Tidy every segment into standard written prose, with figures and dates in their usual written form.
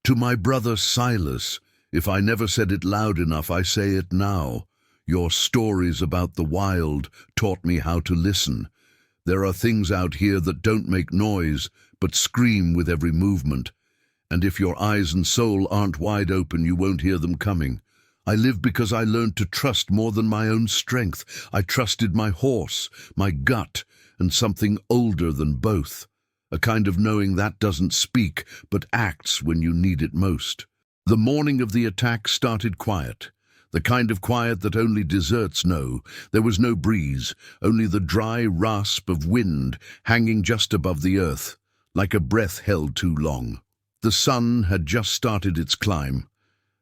To my brother Silas, if I never said it loud enough, I say it now. Your stories about the wild taught me how to listen. There are things out here that don't make noise, but scream with every movement. And if your eyes and soul aren't wide open, you won't hear them coming. I live because I learned to trust more than my own strength. I trusted my horse, my gut, and something older than both. A kind of knowing that doesn't speak, but acts when you need it most. The morning of the attack started quiet. The kind of quiet that only deserts know. There was no breeze, only the dry rasp of wind hanging just above the earth, like a breath held too long. The sun had just started its climb,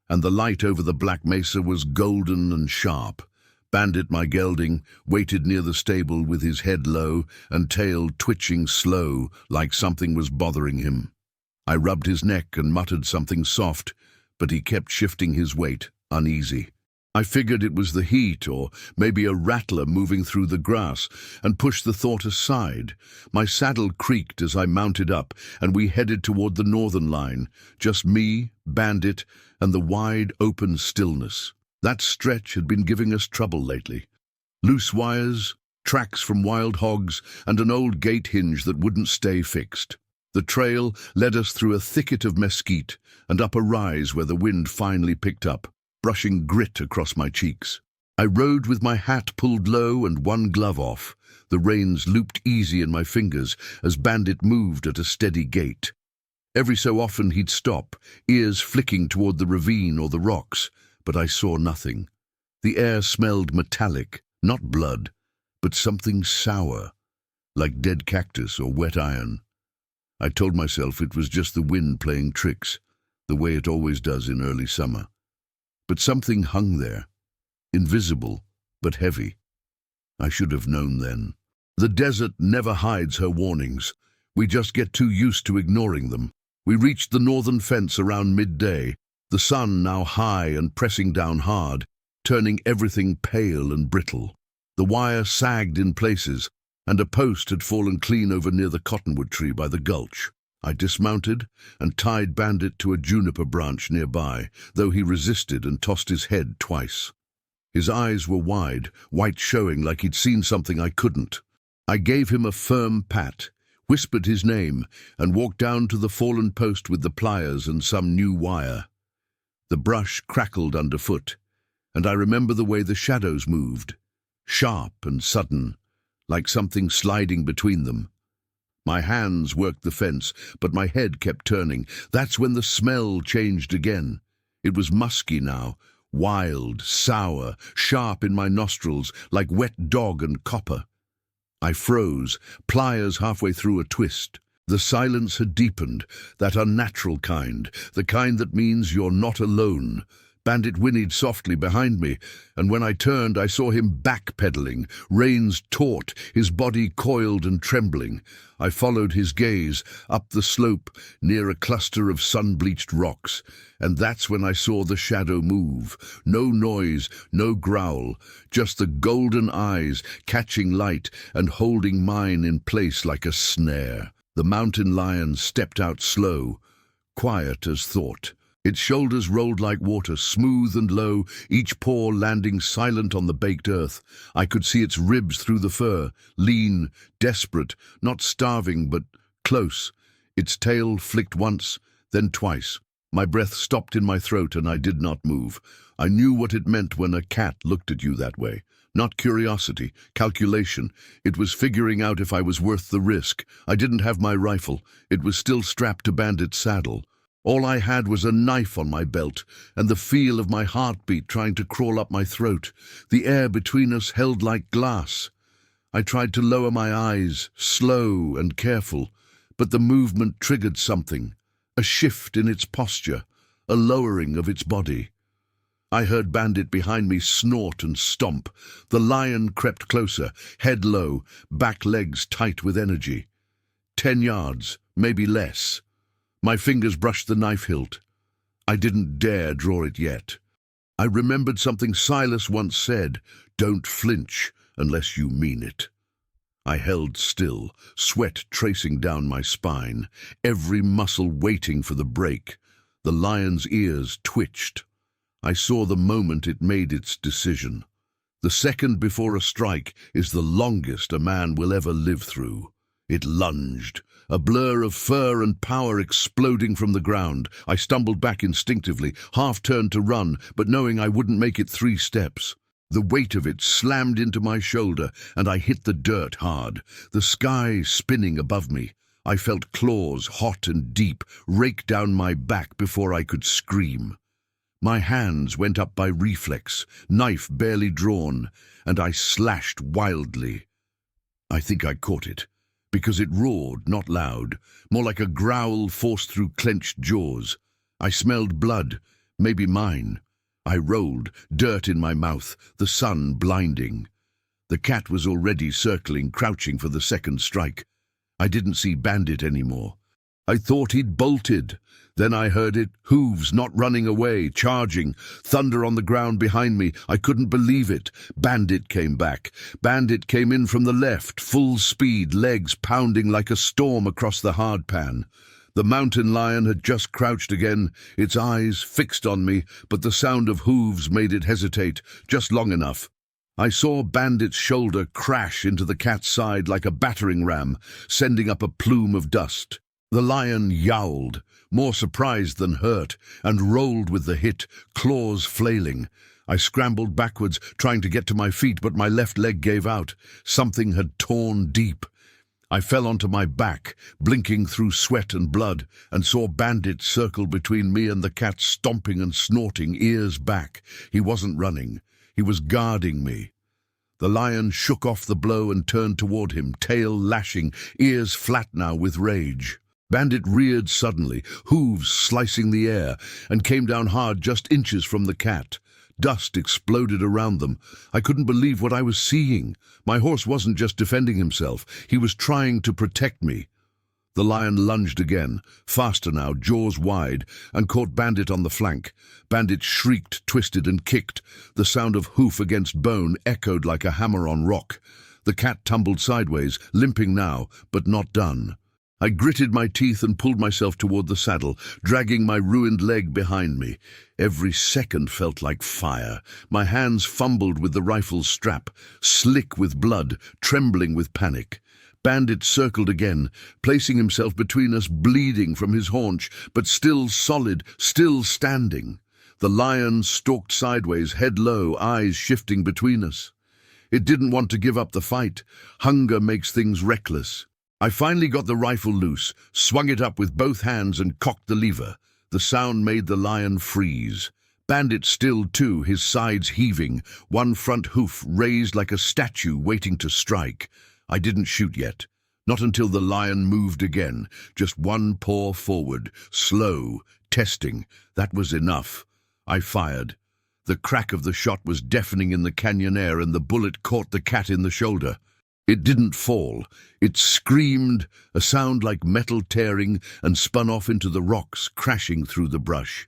and the light over the black mesa was golden and sharp. Bandit, my gelding, waited near the stable with his head low and tail twitching slow, like something was bothering him. I rubbed his neck and muttered something soft, but he kept shifting his weight, uneasy. I figured it was the heat, or maybe a rattler moving through the grass, and pushed the thought aside. My saddle creaked as I mounted up, and we headed toward the northern line, just me, Bandit, and the wide open stillness. That stretch had been giving us trouble lately. Loose wires, tracks from wild hogs, and an old gate hinge that wouldn't stay fixed. The trail led us through a thicket of mesquite and up a rise where the wind finally picked up, brushing grit across my cheeks. I rode with my hat pulled low and one glove off. The reins looped easy in my fingers as Bandit moved at a steady gait. Every so often he'd stop, ears flicking toward the ravine or the rocks, but I saw nothing. The air smelled metallic, not blood, but something sour, like dead cactus or wet iron. I told myself it was just the wind playing tricks, the way it always does in early summer. But something hung there, invisible but heavy. I should have known then. The desert never hides her warnings. We just get too used to ignoring them. We reached the northern fence around midday, the sun now high and pressing down hard, turning everything pale and brittle. The wire sagged in places, and a post had fallen clean over near the cottonwood tree by the gulch. I dismounted and tied Bandit to a juniper branch nearby, though he resisted and tossed his head twice. His eyes were wide, white showing like he'd seen something I couldn't. I gave him a firm pat, whispered his name, and walked down to the fallen post with the pliers and some new wire. The brush crackled underfoot, and I remember the way the shadows moved, sharp and sudden, like something sliding between them. My hands worked the fence, but my head kept turning. That's when the smell changed again. It was musky now, wild, sour, sharp in my nostrils, like wet dog and copper. I froze, pliers halfway through a twist. The silence had deepened, that unnatural kind, the kind that means you're not alone. Bandit whinnied softly behind me, and when I turned I saw him backpedaling, reins taut, his body coiled and trembling. I followed his gaze up the slope near a cluster of sun-bleached rocks, and that's when I saw the shadow move. No noise, no growl, just the golden eyes catching light and holding mine in place like a snare. The mountain lion stepped out slow, quiet as thought. Its shoulders rolled like water, smooth and low, each paw landing silent on the baked earth. I could see its ribs through the fur, lean, desperate, not starving but close. Its tail flicked once, then twice. My breath stopped in my throat and I did not move. I knew what it meant when a cat looked at you that way. Not curiosity, calculation. It was figuring out if I was worth the risk. I didn't have my rifle. It was still strapped to Bandit's saddle. All I had was a knife on my belt and the feel of my heartbeat trying to crawl up my throat. The air between us held like glass. I tried to lower my eyes, slow and careful, but the movement triggered something, a shift in its posture, a lowering of its body. I heard Bandit behind me snort and stomp. The lion crept closer, head low, back legs tight with energy. 10 yards, maybe less. My fingers brushed the knife hilt. I didn't dare draw it yet. I remembered something Silas once said, "Don't flinch unless you mean it." I held still, sweat tracing down my spine, every muscle waiting for the break. The lion's ears twitched. I saw the moment it made its decision. The second before a strike is the longest a man will ever live through. It lunged, a blur of fur and power exploding from the ground. I stumbled back instinctively, half turned to run, but knowing I wouldn't make it 3 steps. The weight of it slammed into my shoulder, and I hit the dirt hard, the sky spinning above me. I felt claws, hot and deep, rake down my back before I could scream. My hands went up by reflex, knife barely drawn, and I slashed wildly. I think I caught it, because it roared, not loud, more like a growl forced through clenched jaws. I smelled blood, maybe mine. I rolled, dirt in my mouth, the sun blinding. The cat was already circling, crouching for the second strike. I didn't see Bandit anymore. I thought he'd bolted. Then I heard it, hooves not running away, charging, thunder on the ground behind me. I couldn't believe it. Bandit came back. Bandit came in from the left, full speed, legs pounding like a storm across the hardpan. The mountain lion had just crouched again, its eyes fixed on me, but the sound of hooves made it hesitate, just long enough. I saw Bandit's shoulder crash into the cat's side like a battering ram, sending up a plume of dust. The lion yowled, more surprised than hurt, and rolled with the hit, claws flailing. I scrambled backwards, trying to get to my feet, but my left leg gave out. Something had torn deep. I fell onto my back, blinking through sweat and blood, and saw Bandit circle between me and the cat, stomping and snorting, ears back. He wasn't running. He was guarding me. The lion shook off the blow and turned toward him, tail lashing, ears flat now with rage. Bandit reared suddenly, hooves slicing the air, and came down hard just inches from the cat. Dust exploded around them. I couldn't believe what I was seeing. My horse wasn't just defending himself. He was trying to protect me. The lion lunged again, faster now, jaws wide, and caught Bandit on the flank. Bandit shrieked, twisted, and kicked. The sound of hoof against bone echoed like a hammer on rock. The cat tumbled sideways, limping now, but not done. I gritted my teeth and pulled myself toward the saddle, dragging my ruined leg behind me. Every second felt like fire. My hands fumbled with the rifle's strap, slick with blood, trembling with panic. Bandit circled again, placing himself between us, bleeding from his haunch, but still solid, still standing. The lion stalked sideways, head low, eyes shifting between us. It didn't want to give up the fight. Hunger makes things reckless. I finally got the rifle loose, swung it up with both hands and cocked the lever. The sound made the lion freeze. Bandit stilled too, his sides heaving, one front hoof raised like a statue waiting to strike. I didn't shoot yet. Not until the lion moved again, just one paw forward, slow, testing. That was enough. I fired. The crack of the shot was deafening in the canyon air, and the bullet caught the cat in the shoulder. It didn't fall. It screamed, a sound like metal tearing, and spun off into the rocks, crashing through the brush.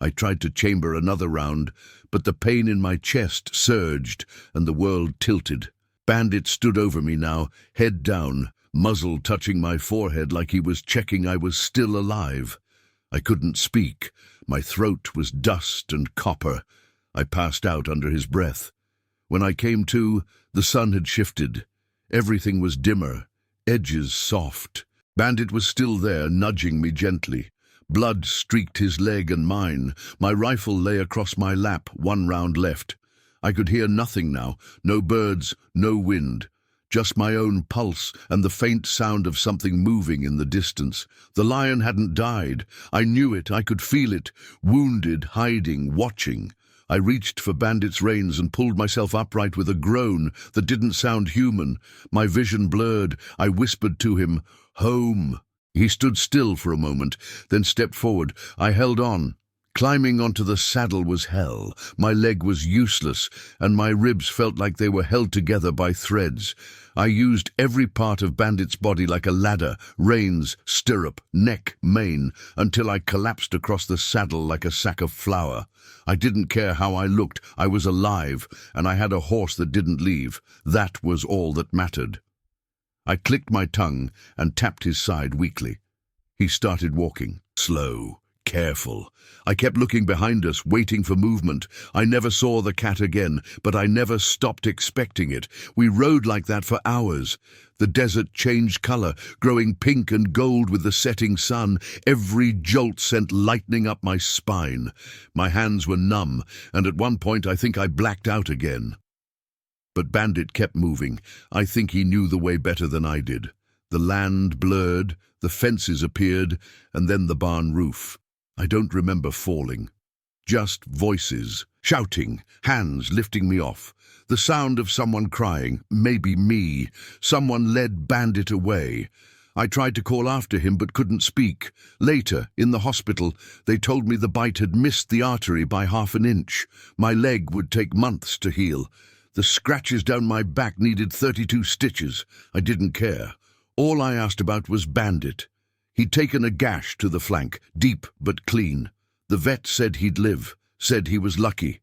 I tried to chamber another round, but the pain in my chest surged, and the world tilted. Bandit stood over me now, head down, muzzle touching my forehead like he was checking I was still alive. I couldn't speak. My throat was dust and copper. I passed out under his breath. When I came to, the sun had shifted. Everything was dimmer, edges soft. Bandit was still there, nudging me gently. Blood streaked his leg and mine. My rifle lay across my lap, one round left. I could hear nothing now, no birds, no wind. Just my own pulse and the faint sound of something moving in the distance. The lion hadn't died. I knew it, I could feel it, wounded, hiding, watching. I reached for Bandit's reins and pulled myself upright with a groan that didn't sound human. My vision blurred. I whispered to him, "Home." He stood still for a moment, then stepped forward. I held on. Climbing onto the saddle was hell. My leg was useless, and my ribs felt like they were held together by threads. I used every part of Bandit's body like a ladder, reins, stirrup, neck, mane, until I collapsed across the saddle like a sack of flour. I didn't care how I looked. I was alive, and I had a horse that didn't leave. That was all that mattered. I clicked my tongue and tapped his side weakly. He started walking, slow, Careful. I kept looking behind us, waiting for movement. I never saw the cat again, but I never stopped expecting it. We rode like that for hours. The desert changed color, growing pink and gold with the setting sun. Every jolt sent lightning up my spine. My hands were numb, and at one point I think I blacked out again. But Bandit kept moving. I think he knew the way better than I did. The land blurred, the fences appeared, and then the barn roof. I don't remember falling. Just voices, shouting, hands lifting me off. The sound of someone crying, maybe me. Someone led Bandit away. I tried to call after him but couldn't speak. Later, in the hospital, they told me the bite had missed the artery by half an inch. My leg would take months to heal. The scratches down my back needed 32 stitches. I didn't care. All I asked about was Bandit. He'd taken a gash to the flank, deep but clean. The vet said he'd live, said he was lucky.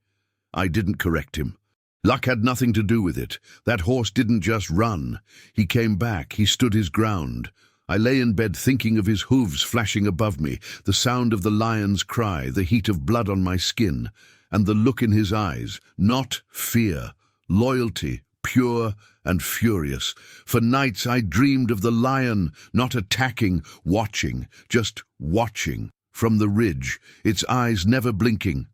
I didn't correct him. Luck had nothing to do with it. That horse didn't just run. He came back, he stood his ground. I lay in bed thinking of his hooves flashing above me, the sound of the lion's cry, the heat of blood on my skin, and the look in his eyes, not fear, loyalty, pure and furious. For nights I dreamed of the lion, not attacking, watching, just watching, from the ridge, its eyes never blinking.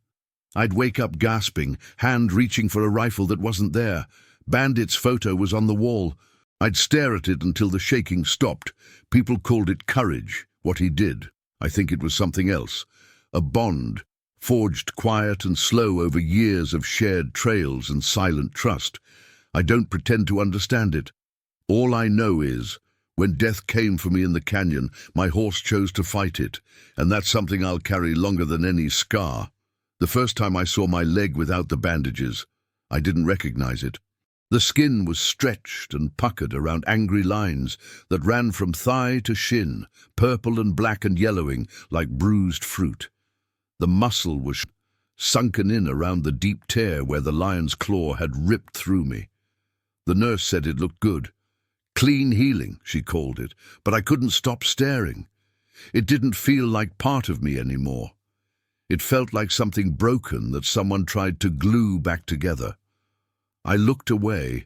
I'd wake up gasping, hand reaching for a rifle that wasn't there. Bandit's photo was on the wall. I'd stare at it until the shaking stopped. People called it courage, what he did. I think it was something else. A bond, forged quiet and slow over years of shared trails and silent trust. I don't pretend to understand it. All I know is, when death came for me in the canyon, my horse chose to fight it, and that's something I'll carry longer than any scar. The first time I saw my leg without the bandages, I didn't recognize it. The skin was stretched and puckered around angry lines that ran from thigh to shin, purple and black and yellowing like bruised fruit. The muscle was sunken in around the deep tear where the lion's claw had ripped through me. The nurse said it looked good. Clean healing, she called it, but I couldn't stop staring. It didn't feel like part of me anymore. It felt like something broken that someone tried to glue back together. I looked away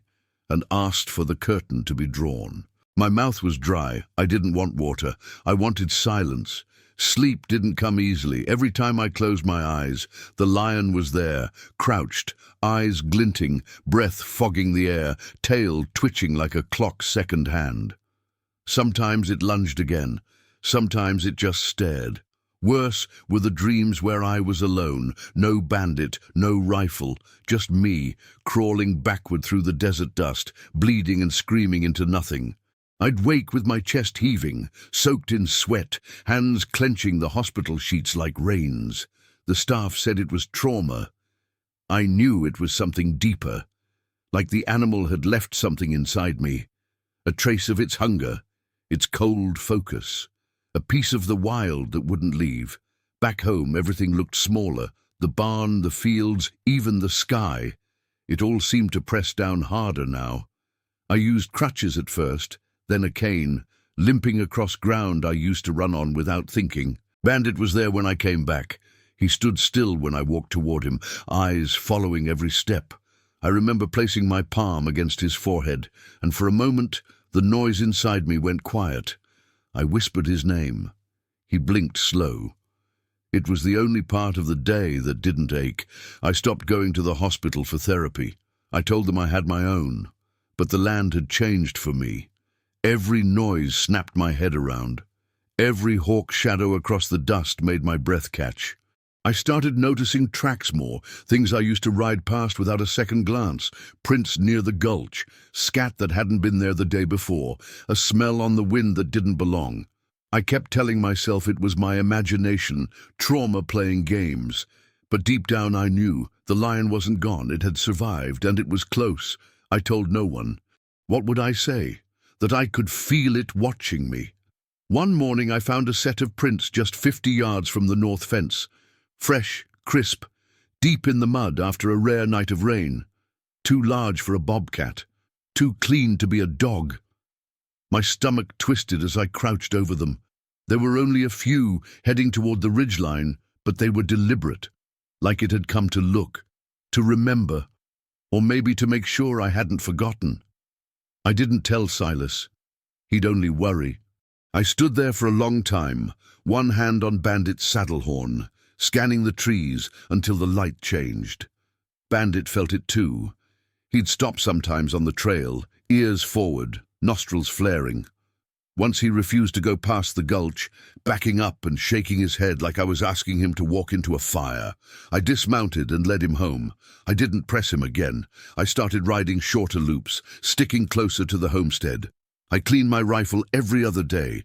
and asked for the curtain to be drawn. My mouth was dry. I didn't want water. I wanted silence. Sleep didn't come easily. Every time I closed my eyes, the lion was there, crouched, eyes glinting, breath fogging the air, tail twitching like a clock's second hand. Sometimes it lunged again. Sometimes it just stared. Worse were the dreams where I was alone, no bandit, no rifle, just me, crawling backward through the desert dust, bleeding and screaming into nothing. I'd wake with my chest heaving, soaked in sweat, hands clenching the hospital sheets like reins. The staff said it was trauma. I knew it was something deeper, like the animal had left something inside me, a trace of its hunger, its cold focus, a piece of the wild that wouldn't leave. Back home, everything looked smaller, the barn, the fields, even the sky. It all seemed to press down harder now. I used crutches at first, then a cane, limping across ground I used to run on without thinking. Bandit was there when I came back. He stood still when I walked toward him, eyes following every step. I remember placing my palm against his forehead, and for a moment the noise inside me went quiet. I whispered his name. He blinked slow. It was the only part of the day that didn't ache. I stopped going to the hospital for therapy. I told them I had my own, but the land had changed for me. Every noise snapped my head around. Every hawk shadow across the dust made my breath catch. I started noticing tracks more, things I used to ride past without a second glance, prints near the gulch, scat that hadn't been there the day before, a smell on the wind that didn't belong. I kept telling myself it was my imagination, trauma playing games. But deep down I knew the lion wasn't gone, it had survived, and it was close. I told no one. What would I say? That I could feel it watching me. One morning I found a set of prints just 50 yards from the north fence. Fresh, crisp, deep in the mud after a rare night of rain. Too large for a bobcat. Too clean to be a dog. My stomach twisted as I crouched over them. There were only a few heading toward the ridgeline, but they were deliberate, like it had come to look, to remember, or maybe to make sure I hadn't forgotten. I didn't tell Silas. He'd only worry. I stood there for a long time, one hand on Bandit's saddle horn, scanning the trees until the light changed. Bandit felt it too. He'd stop sometimes on the trail, ears forward, nostrils flaring. Once he refused to go past the gulch, backing up and shaking his head like I was asking him to walk into a fire. I dismounted and led him home. I didn't press him again. I started riding shorter loops, sticking closer to the homestead. I cleaned my rifle every other day.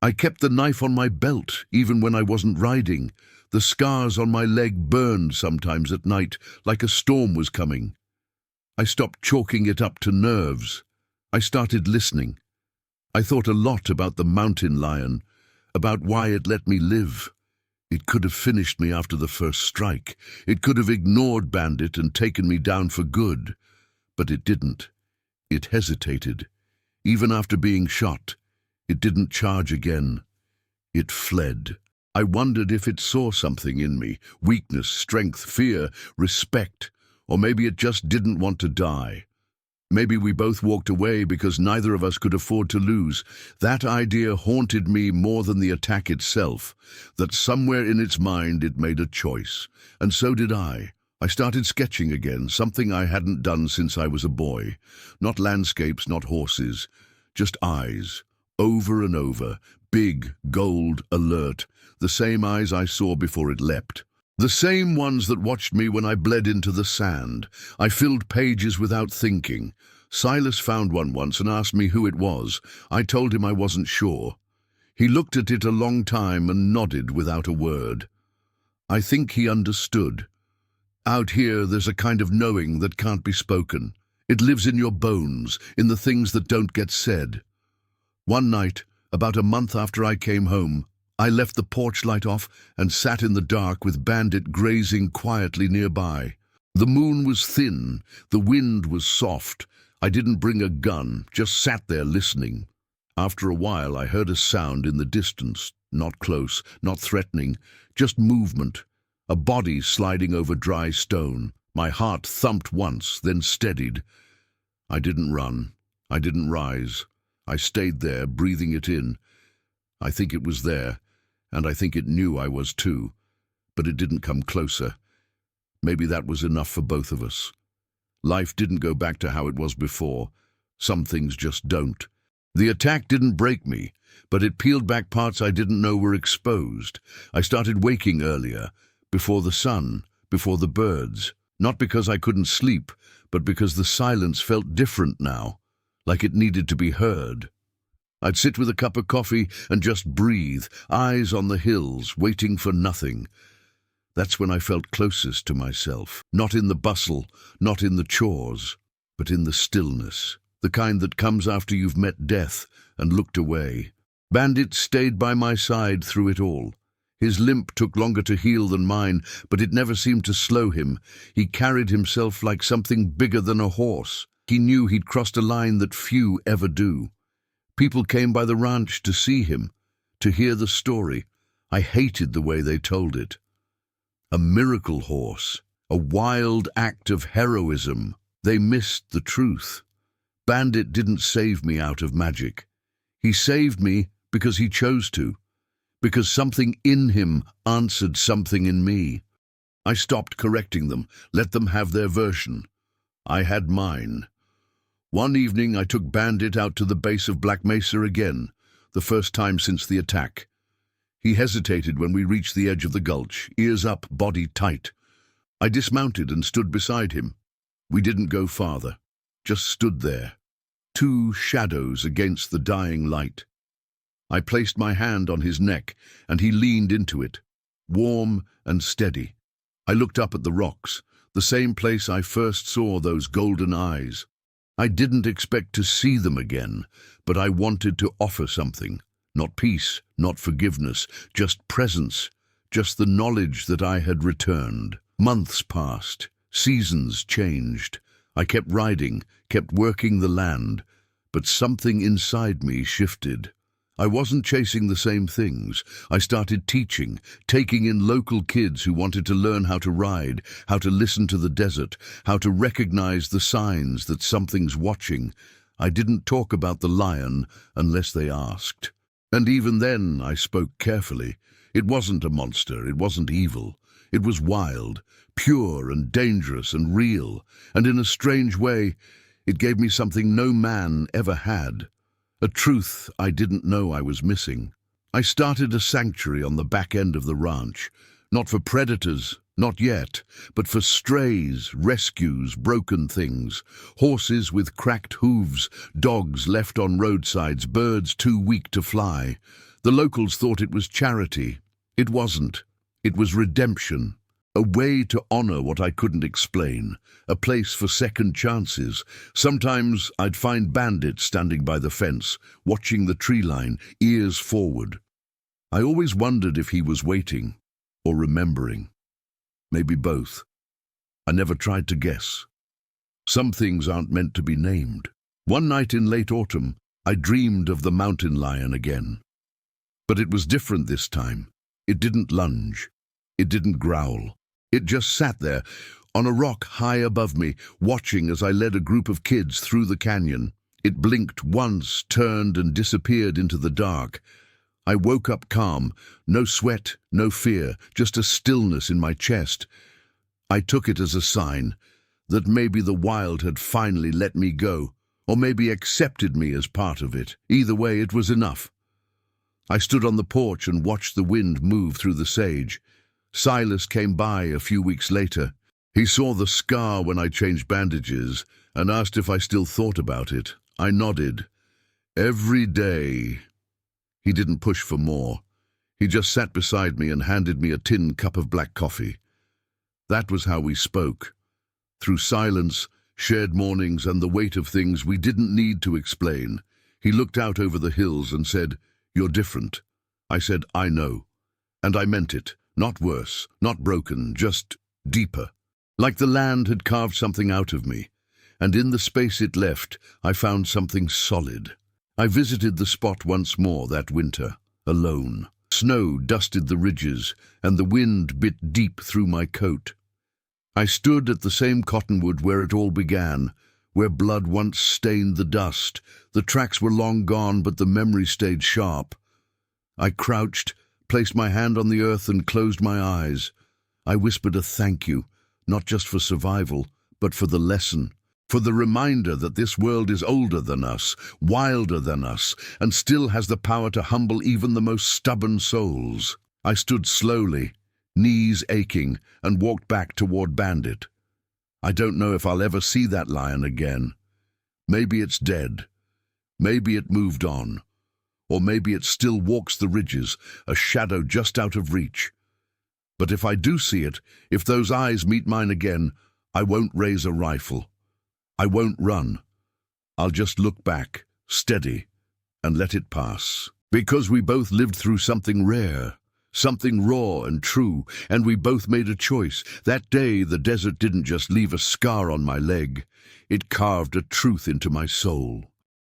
I kept the knife on my belt, even when I wasn't riding. The scars on my leg burned sometimes at night, like a storm was coming. I stopped chalking it up to nerves. I started listening. I thought a lot about the mountain lion, about why it let me live. It could have finished me after the first strike. It could have ignored Bandit and taken me down for good. But it didn't. It hesitated. Even after being shot, it didn't charge again. It fled. I wondered if it saw something in me, weakness, strength, fear, respect, or maybe it just didn't want to die. Maybe we both walked away because neither of us could afford to lose. That idea haunted me more than the attack itself, that somewhere in its mind it made a choice. And so did I. I started sketching again, something I hadn't done since I was a boy. Not landscapes, not horses, just eyes, over and over, big, gold, alert, the same eyes I saw before it leapt. The same ones that watched me when I bled into the sand. I filled pages without thinking. Silas found one once and asked me who it was. I told him I wasn't sure. He looked at it a long time and nodded without a word. I think he understood. Out here there's a kind of knowing that can't be spoken. It lives in your bones, in the things that don't get said. One night, about a month after I came home, I left the porch light off and sat in the dark with Bandit grazing quietly nearby. The moon was thin, the wind was soft. I didn't bring a gun, just sat there listening. After a while I heard a sound in the distance, not close, not threatening, just movement, a body sliding over dry stone. My heart thumped once, then steadied. I didn't run, I didn't rise. I stayed there, breathing it in. I think it was there, and I think it knew I was too, but it didn't come closer. Maybe that was enough for both of us. Life didn't go back to how it was before. Some things just don't. The attack didn't break me, but it peeled back parts I didn't know were exposed. I started waking earlier, before the sun, before the birds, not because I couldn't sleep, but because the silence felt different now, like it needed to be heard. I'd sit with a cup of coffee and just breathe, eyes on the hills, waiting for nothing. That's when I felt closest to myself, not in the bustle, not in the chores, but in the stillness, the kind that comes after you've met death and looked away. Bandit stayed by my side through it all. His limp took longer to heal than mine, but it never seemed to slow him. He carried himself like something bigger than a horse. He knew he'd crossed a line that few ever do. People came by the ranch to see him, to hear the story. I hated the way they told it. A miracle horse, a wild act of heroism. They missed the truth. Bandit didn't save me out of magic. He saved me because he chose to, because something in him answered something in me. I stopped correcting them, let them have their version. I had mine. One evening I took Bandit out to the base of Black Mesa again, the first time since the attack. He hesitated when we reached the edge of the gulch, ears up, body tight. I dismounted and stood beside him. We didn't go farther, just stood there, two shadows against the dying light. I placed my hand on his neck, and he leaned into it, warm and steady. I looked up at the rocks, the same place I first saw those golden eyes. I didn't expect to see them again, but I wanted to offer something. Not peace, not forgiveness, just presence, just the knowledge that I had returned. Months passed, seasons changed. I kept riding, kept working the land, but something inside me shifted. I wasn't chasing the same things. I started teaching, taking in local kids who wanted to learn how to ride, how to listen to the desert, how to recognize the signs that something's watching. I didn't talk about the lion unless they asked. And even then, I spoke carefully. It wasn't a monster, it wasn't evil. It was wild, pure and dangerous and real, and in a strange way, it gave me something no man ever had. A truth I didn't know I was missing. I started a sanctuary on the back end of the ranch, not for predators, not yet, but for strays, rescues, broken things, horses with cracked hooves, dogs left on roadsides, birds too weak to fly. The locals thought it was charity. It wasn't. It was redemption. A way to honor what I couldn't explain, a place for second chances. Sometimes I'd find bandits standing by the fence, watching the tree line, ears forward. I always wondered if he was waiting or remembering. Maybe both. I never tried to guess. Some things aren't meant to be named. One night in late autumn, I dreamed of the mountain lion again. But it was different this time. It didn't lunge. It didn't growl. It just sat there, on a rock high above me, watching as I led a group of kids through the canyon. It blinked once, turned and disappeared into the dark. I woke up calm, no sweat, no fear, just a stillness in my chest. I took it as a sign that maybe the wild had finally let me go, or maybe accepted me as part of it. Either way, it was enough. I stood on the porch and watched the wind move through the sage. Silas came by a few weeks later. He saw the scar when I changed bandages and asked if I still thought about it. I nodded. Every day. He didn't push for more. He just sat beside me and handed me a tin cup of black coffee. That was how we spoke. Through silence, shared mornings, and the weight of things we didn't need to explain. He looked out over the hills and said, "You're different." I said, "I know." And I meant it. Not worse, not broken, just deeper. Like the land had carved something out of me. And in the space it left, I found something solid. I visited the spot once more that winter, alone. Snow dusted the ridges, and the wind bit deep through my coat. I stood at the same cottonwood where it all began, where blood once stained the dust. The tracks were long gone, but the memory stayed sharp. I crouched, placed my hand on the earth and closed my eyes. I whispered a thank you, not just for survival, but for the lesson, for the reminder that this world is older than us, wilder than us, and still has the power to humble even the most stubborn souls. I stood slowly, knees aching, and walked back toward Bandit. I don't know if I'll ever see that lion again. Maybe it's dead. Maybe it moved on. Or maybe it still walks the ridges, a shadow just out of reach. But if I do see it, if those eyes meet mine again, I won't raise a rifle. I won't run. I'll just look back, steady, and let it pass. Because we both lived through something rare, something raw and true, and we both made a choice. That day, the desert didn't just leave a scar on my leg. It carved a truth into my soul.